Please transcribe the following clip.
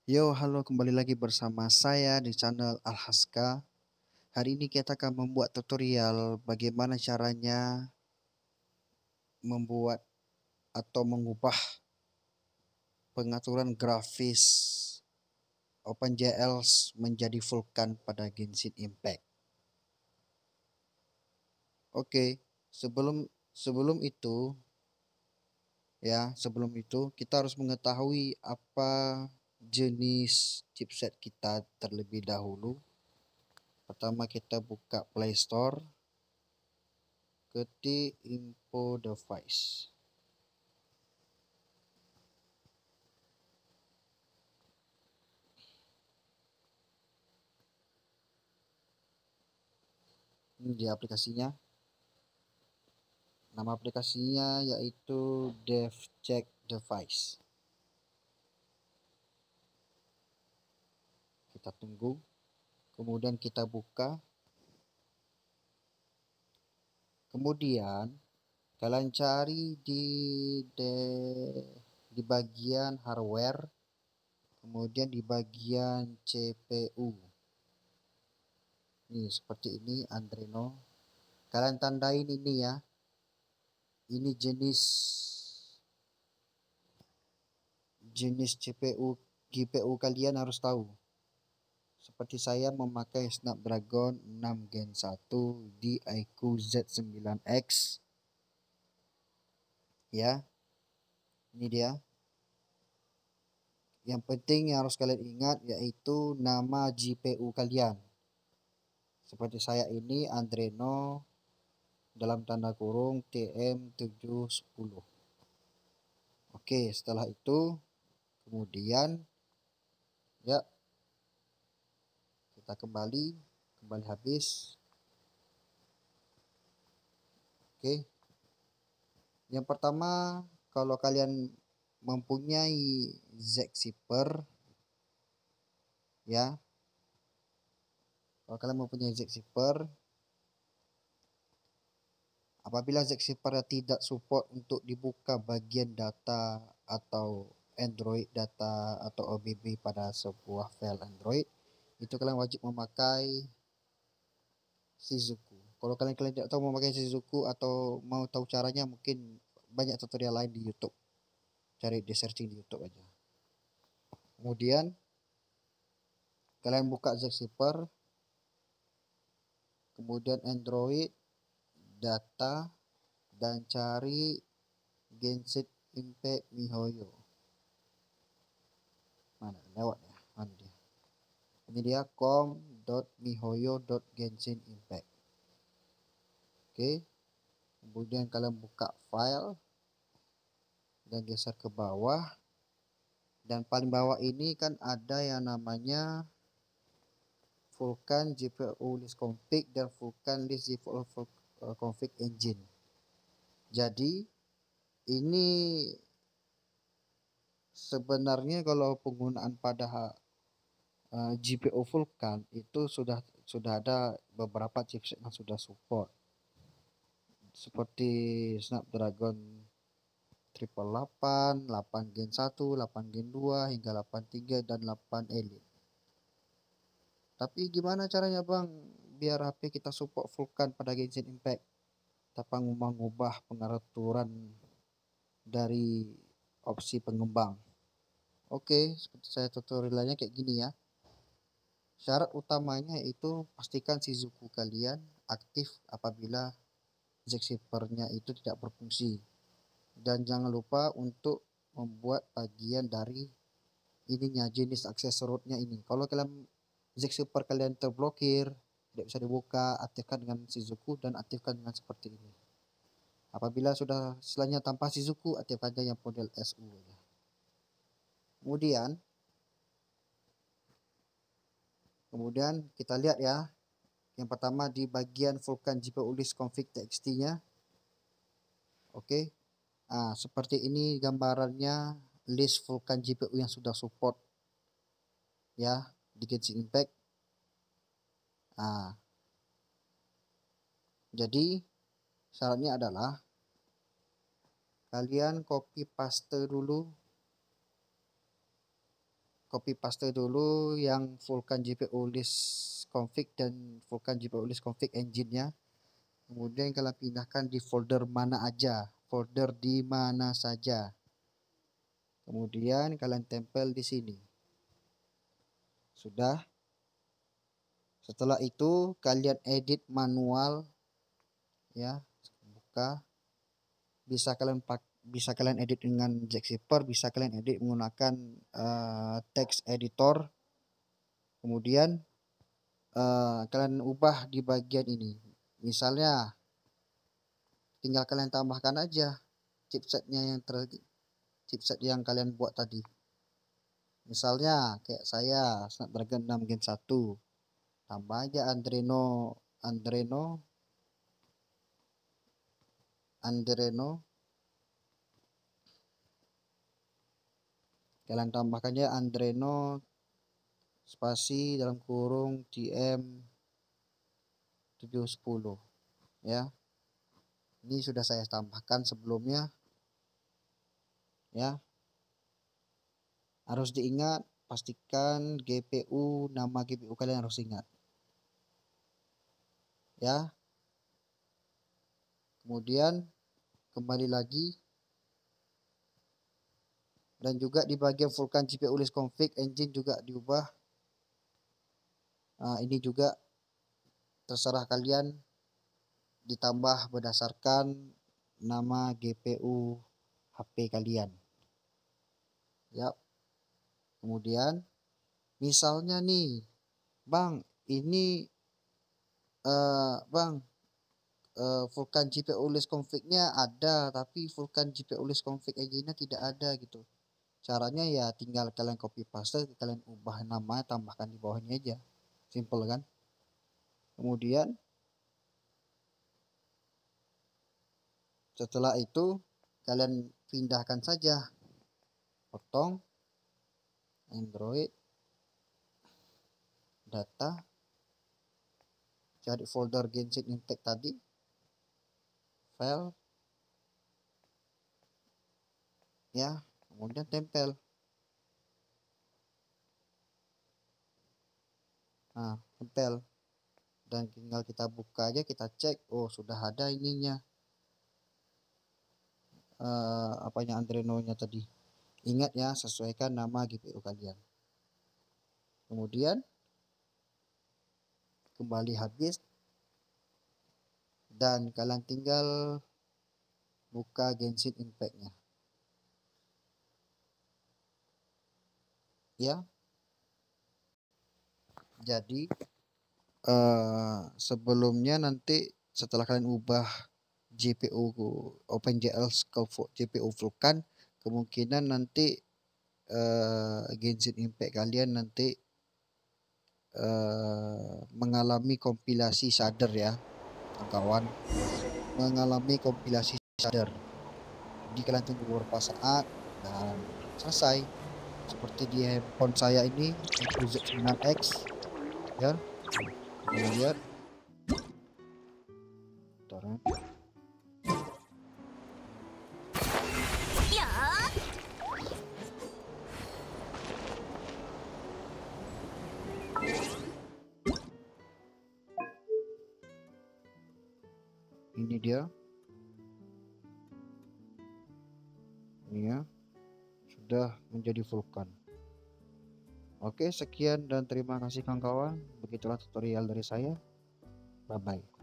Yo, halo kembali lagi bersama saya di channel Alhaska. Hari ini kita akan membuat tutorial bagaimana caranya membuat atau mengubah pengaturan grafis OpenGL menjadi Vulkan pada Genshin Impact. Oke, sebelum sebelum itu sebelum itu kita harus mengetahui apa jenis chipset kita terlebih dahulu. Pertama kita buka Play Store, ketik info device. Ini dia aplikasinya. Nama aplikasinya yaitu DevCheck Device. Kita tunggu. Kemudian kita buka. Kemudian kalian cari di bagian hardware. Kemudian di bagian CPU. Ini seperti ini Adreno. Kalian tandain ini ya. Ini jenis CPU GPU kalian harus tahu. Seperti saya memakai Snapdragon 6 Gen 1 di iQOO Z9X. Ya, ini dia. Yang penting yang harus kalian ingat yaitu nama GPU kalian. Seperti saya ini Adreno dalam tanda kurung TM710. Oke, setelah itu kemudian ya kita kembali habis. Oke. Yang pertama, kalau kalian mempunyai Zscaler ya. Kalau kalian mempunyai Zscaler, apabila Zscaler tidak support untuk dibuka bagian data atau Android data atau OBB pada sebuah file Android, itu kalian wajib memakai Shizuku. Kalau kalian tidak tahu memakai Shizuku atau mau tahu caranya, mungkin banyak tutorial lain di YouTube. Cari di searching di YouTube aja. Kemudian kalian buka Zscaler, kemudian Android data, dan cari Genshin Impact MiHoYo. Mana lewat ya? Mana dia? Ini dia com.mihoyo.genshin impact. Oke. Kemudian kalian buka file dan geser ke bawah. Dan paling bawah ini kan ada yang namanya Vulkan GPU list config dan Vulkan list GPU config engine. Jadi ini sebenarnya kalau penggunaan pada GPU Vulkan itu sudah ada beberapa chipset yang sudah support, seperti Snapdragon 888, 8 Gen 1, 8 Gen 2, hingga 83 dan 8 Elite. Tapi gimana caranya Bang biar HP kita support Vulkan pada Genshin Impact tanpa mengubah pengaturan dari opsi pengembang? Oke, seperti saya tutorialnya kayak gini ya. Syarat utamanya itu pastikan Shizuku kalian aktif apabila Zscaler-nya itu tidak berfungsi. Dan jangan lupa untuk membuat bagian dari ininya, jenis akses rootnya ini. Kalau kalian Zscaler kalian terblokir, tidak bisa dibuka, aktifkan dengan Shizuku dan aktifkan dengan seperti ini. Apabila sudah selanjutnya tanpa Shizuku, aktifkan aja yang model SU. Kemudian kita lihat ya. Yang pertama di bagian Vulkan GPU list config txt-nya. Oke. Nah, seperti ini gambarannya list Vulkan GPU yang sudah support ya di Genshin Impact. Nah, jadi syaratnya adalah kalian copy paste dulu copy paste dulu yang Vulkan GPU list config dan Vulkan GPU list config engine-nya. Kemudian kalian pindahkan di folder mana aja, folder di mana saja. Kemudian kalian tempel di sini. Sudah. Setelah itu kalian edit manual ya, buka. Bisa kalian edit dengan Jackzipper, bisa kalian edit menggunakan text editor. Kemudian kalian ubah di bagian ini. Misalnya tinggal kalian tambahkan aja chipset yang kalian buat tadi. Misalnya kayak saya Snapdragon 6 Gen 1, tambah aja Adreno kalian tambahkannya Adreno spasi dalam kurung TM 710 ya. Ini sudah saya tambahkan sebelumnya ya. Harus diingat, pastikan GPU, nama GPU kalian harus ingat ya. Kemudian kembali lagi, dan juga di bagian Vulkan GPU list config engine juga diubah. Ini juga terserah kalian, ditambah berdasarkan nama GPU HP kalian ya. Kemudian misalnya nih bang, ini Vulkan GPU list config-nya ada, tapi Vulkan GPU list config engine-nya tidak ada gitu. Caranya ya tinggal kalian copy paste, kalian ubah nama, tambahkan di bawahnya aja. Simple kan? Kemudian setelah itu kalian pindahkan saja, potong Android data, cari folder Genshin Impact tadi, file ya, kemudian tempel. Nah, tempel, dan tinggal kita buka aja, kita cek, oh sudah ada ininya, apanya Adreno-nya tadi. Ingat ya, sesuaikan nama GPU kalian. Kemudian kembali habis, dan kalian tinggal buka Genshin Impact-nya ya. Jadi sebelumnya nanti setelah kalian ubah GPU OpenGL GPU Vulkan, kemungkinan nanti Genshin Impact kalian nanti mengalami kompilasi shader ya kawan, mengalami kompilasi shader. Jadi kalian tunggu beberapa saat dan selesai. Seperti di handphone saya ini Z9X ya, kita lihat. Ini dia, ini ya, sudah menjadi Vulkan. Oke, sekian dan terima kasih kawan-kawan. Begitulah tutorial dari saya. Bye bye.